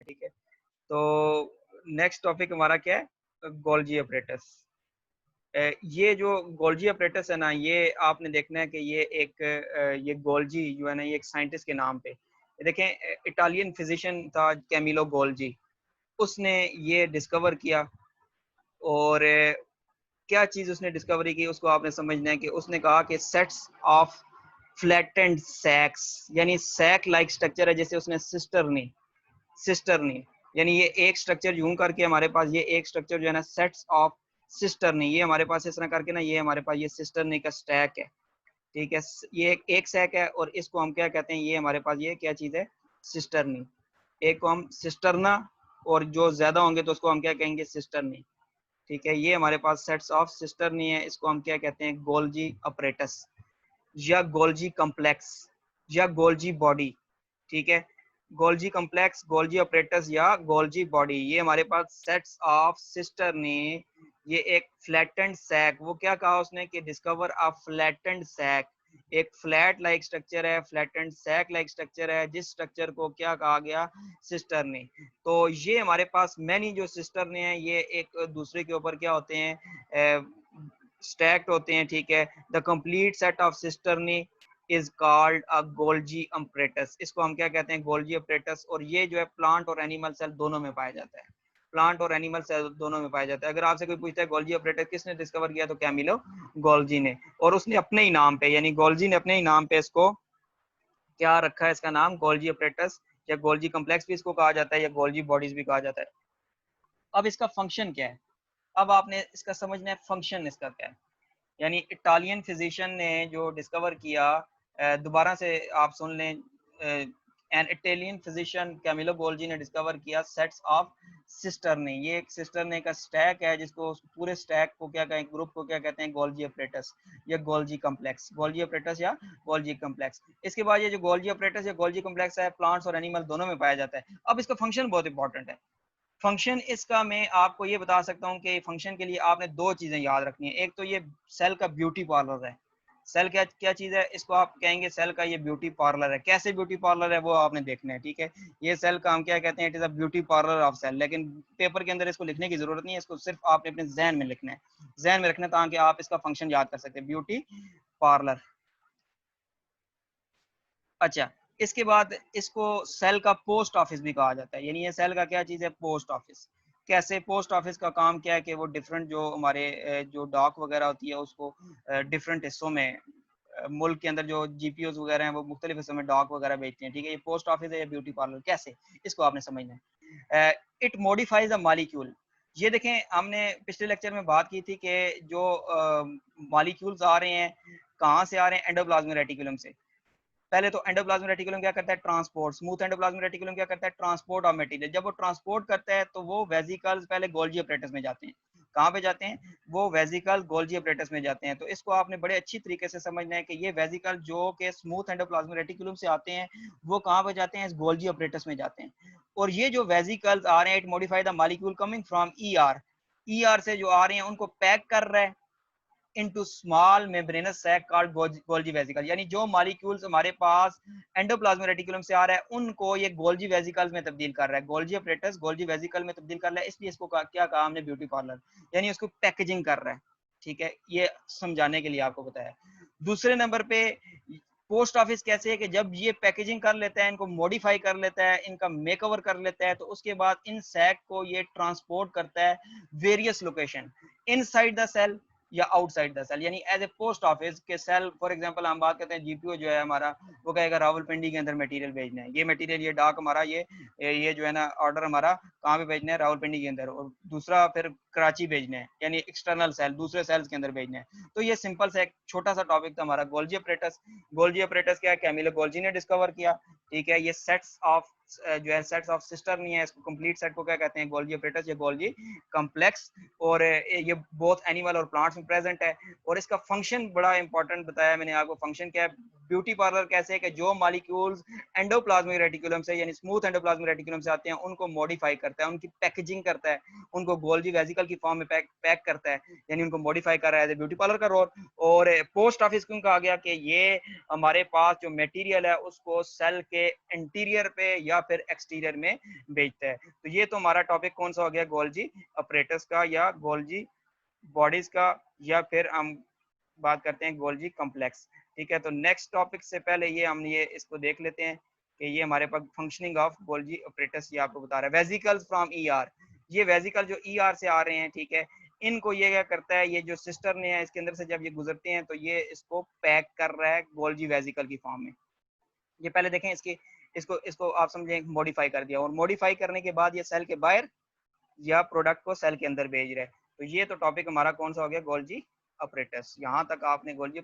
ठीक है। तो नेक्स्ट टॉपिक हमारा क्या है, गोल्जी अपरेटस। ये जो गोल्जी अपरेटस है ना, ये आपने देखना है कि ये एक ये गोल्जी जो है ना, ये एक साइंटिस्ट के नाम पे, देखें इटालियन फिजिशियन था कैमिलो गोल्जी, उसने ये डिस्कवर किया। और क्या चीज उसने डिस्कवरी की उसको आपने समझना है कि उसने कहा कि सेट्स ऑफ फ्लैटेंड सैक्स, यानी सैक लाइक स्ट्रक्चर है, जैसे उसने सिस्टरनी, यानी ये एक स्ट्रक्चर यूं करके हमारे पास, ये एक स्ट्रक्चर जो है ना सेट्स ऑफ सिस्टरनी, ये हमारे पास इस तरह करके ना, ये हमारे पास ये सिस्टरनी का स्टैक है, ठीक है। ये एक सैक है और इसको हम क्या कहते हैं, ये हमारे पास ये क्या चीज है, सिस्टरनी। एक को हम सिस्टरना, और जो ज्यादा होंगे तो उसको हम क्या कहेंगे, सिस्टरनी, ठीक है। ये हमारे पास सेट्स ऑफ सिस्टरनी है, इसको हम क्या कहते हैं, गोल्जी अपरेटस या गोल्जी कम्प्लेक्स या गोल्जी बॉडी, ठीक है। गोल्जी कम्प्लेक्स, गोल्जी ऑपरेटस या गोल्जी बॉडी, ये हमारे पास सेट्स ऑफ सिस्टर ने, ये एक फ्लैटेंड सैक, वो क्या कहा उसने कि डिस्कवर अ फ्लैटेंड सैक, एक फ्लैट लाइक स्ट्रक्चर है, फ्लैटेंड सैक लाइक स्ट्रक्चर है, जिस स्ट्रक्चर को क्या कहा गया, सिस्टर ने। तो ये हमारे पास मैनी जो सिस्टर ने है, ये एक दूसरे के ऊपर क्या होते हैं, स्टैक्ड होते हैं, ठीक है। The complete set of सिस्टरनी is called a Golgi apparatus, इसको हम क्या कहते हैं, गोल्जी अपरेटस। और ये जो है प्लांट और एनिमल सेल दोनों में पाया जाता है, प्लांट और एनिमल सेल दोनों में पाया जाता है। अगर आपसे कोई पूछता है गोल्जी अपरेटस किसने डिस्कवर किया, तो कैमिलो गोल्जी ने, और उसने अपने ही नाम पे, यानी गोल्जी ने अपने ही नाम पे इसको क्या रखा है, इसका नाम गोल्जी अपरेटस या गोल्जी कम्प्लेक्स भी इसको कहा जाता है, या गोल्जी बॉडीज भी कहा जाता है। अब इसका फंक्शन क्या है, अब आपने इसका समझना है फंक्शन इसका क्या है। यानी इटालियन फिजिशियन ने जो डिस्कवर किया, दोबारा से आप सुन लें, an Italian physician Camillo Golgi ने डिस्कवर किया सेट्स ऑफ सिस्टरनी, ये एक सिस्टरनी का स्टैक है, जिसको पूरे स्टैक को क्या कहें, ग्रुप को क्या कहते हैं, गोल्जी अपरेटस या गोल्जी कम्प्लेक्स, गोल्जी अपरेटस या गोल्जी कम्प्लेक्स। इसके बाद ये जो गोल्जी अपरेटस या गोल्जी कम्प्लेक्स है, प्लांट्स और एनिमल दोनों में पाया जाता है। अब इसका फंक्शन बहुत इंपॉर्टेंट है। फंक्शन इसका मैं आपको ये बता सकता हूँ कि फंक्शन के लिए आपने दो चीजें याद रखनी है। एक तो ये सेल का ब्यूटी पार्लर है, सेल क्या क्या चीज है, इसको आप कहेंगे सेल का ये ब्यूटी पार्लर है। कैसे ब्यूटी पार्लर है वो आपने देखना है, ठीक है। ये सेल का हम क्या कहते हैं, it is a beauty parlour of cell, लेकिन पेपर के अंदर इसको लिखने की जरूरत नहीं है, इसको सिर्फ आपने अपने जहन में लिखना है, जहन में रखना है, ताकि आप इसका फंक्शन याद कर सकते हैं, ब्यूटी पार्लर। अच्छा, इसके बाद इसको सेल का पोस्ट ऑफिस भी कहा जाता है, यानी ये सेल का क्या चीज है, पोस्ट ऑफिस। कैसे, पोस्ट ऑफिस का काम क्या है कि वो डिफरेंट जो हमारे जो डाक वगैरह होती है उसको डिफरेंट हिस्सों में, मुल्क के अंदर जो जीपीओज वगैरह हैं वो मुख्तलिफ हिस्सों में डाक वगैरह बेचते हैं, ठीक है। ये पोस्ट ऑफिस है या ब्यूटी पार्लर, कैसे, इसको आपने समझना है। इट मॉडिफाइज अ मॉलिक्यूल, ये देखें हमने पिछले लेक्चर में बात की थी कि जो मॉलिक्यूल्स आ रहे हैं, कहाँ से आ रहे हैं, एंडोप्लाज्मिक रेटिकुलम से। पहले तो एंडोप्लाज्मिक रेटिकुलम क्या करता है, ट्रांसपोर्ट, स्मूथ एंडोप्लाज्मिक रेटिकुलम क्या करता है, ट्रांसपोर्ट ऑफ मटेरियल। जब वो ट्रांसपोर्ट करता है तो वो वेसिकल्स पहले गोल्जी अपरेटस में जाते हैं। कहाँ पे जाते हैं, वो वेसिकल गोल्जी अपरेटस में जाते हैं। तो इसको आपने बड़े अच्छी तरीके से समझना है कि ये वेसिकल जो के स्मूथ एंडोप्लाज्मिक रेटिकुलम से आते हैं, वो कहाँ पे जाते हैं, इस गोल्जी अपरेटस में जाते हैं। और ये जो वेसिकल्स आ रहे हैं, it modify the molecule coming from ER, ER से जो आ रहे हैं उनको पैक कर रहा है into small membranous sac called Golgi vesicle, यानी जो मॉलिक्यूल्स हमारे पास एंडोप्लाज्मिक रेटिकुलम से आ रहा है उनको ये गोल्जी वेसिकल्स में तब्दील कर रहा है, गोल्जी अपरेटस गोल्जी वेसिकल में तब्दील कर रहा है। इसलिए इसको क्या कहा हमने, ब्यूटी पार्लर, यानी उसको पैकेजिंग कर रहा है, ठीक है। ये समझाने के लिए आपको बताया। दूसरे नंबर पे पोस्ट ऑफिस कैसे है कि जब ये पैकेजिंग कर लेता है, इनको मॉडिफाई कर लेता है, इनका मेकओवर कर लेता है, तो उसके बाद इन सैक को ये ट्रांसपोर्ट करता है various location, inside the cell या आउटसाइड द सेल। यानी एज ए पोस्ट ऑफिस के सेल, फॉर एग्जांपल हम बात करते हैं जीपीओ जो है हमारा, वो कहेगा रावलपिंडी के अंदर मटेरियल भेजना है, ये मटेरियल, ये डाक हमारा, ये जो है ना ऑर्डर हमारा कहाँ पे भेजना है, रावलपिंडी के अंदर। और दूसरा फिर कराची भेजना है, यानी एक्सटर्नल सेल, दूसरे सेल्स के अंदर भेजना है। तो ये सिंपल सा एक छोटा सा टॉपिक था हमारा गोल्जी अपरेटस। गोल्जी अपरेटस क्या है, कैमिलो गोल्जी ने डिस्कवर किया, ठीक है। ये सेट्स ऑफ जो है सेट्स ऑफ सिस्टर नहीं है, इसको कंप्लीट सेट को क्या कहते हैं, गोल्जी अपरेटस या गोल्जी कम्प्लेक्स। और ये बोथ एनिमल और प्लांट्स में प्रेजेंट है। और इसका फंक्शन बड़ा इंपॉर्टेंट बताया मैंने आपको, फंक्शन क्या है, ब्यूटी पार्लर कैसे है कि जो मॉलिक्यूल्स एंडोप्लाज्मिक रेटिकुलम से यानी स्मूथ एंडोप्लाज्मिक रेटिकुलम से आते हैं उनको मॉडिफाई करता है, उनकी पैकेजिंग करता है, उनको गोल्जी वेसिकल की फॉर्म में पैक करता है, यानी उनको मॉडिफाई कर रहा है, ब्यूटी पार्लर का रोल। और पोस्ट ऑफिस क्यों कहा गया कि ये हमारे पास जो मटेरियल है उसको सेल के इंटीरियर पे या या फिर एक्सटीरियर में भेजता है। तो ये तो हमारा टॉपिक कौन सा हो गया, गोल्जी ऑपरेटर्स का या गोल्जी बॉडीज का, या फिर हम बात करते हैं गोल्जी कॉम्प्लेक्स। ठीक है, तो नेक्स्ट टॉपिक से पहले ये इसको देख लेते हैं कि ये हमारे पास फंक्शनिंग ऑफ गोल्जी ऑपरेटर्स ये आपको बता रहा है। वेजिकल्स फ्रॉम ईआर, ये वेजिकल जो ईआर से आ रहे हैं, ठीक है, इनको ये क्या करता है, ये जो सिस्टर ने है इसके अंदर से जब ये गुजरते हैं तो ये इसको पैक कर रहा है गोल्जी वेजिकल की फॉर्म में। ये पहले देखें इसकी, इसको इसको आप समझें मॉडिफाई कर दिया, और मॉडिफाई करने के बाद ये सेल के बाहर या प्रोडक्ट को सेल के अंदर भेज रहा है। तो ये तो टॉपिक हमारा कौन सा हो गया, गोल्जी ऑपरेटर्स। यहाँ तक आपने गोल्जी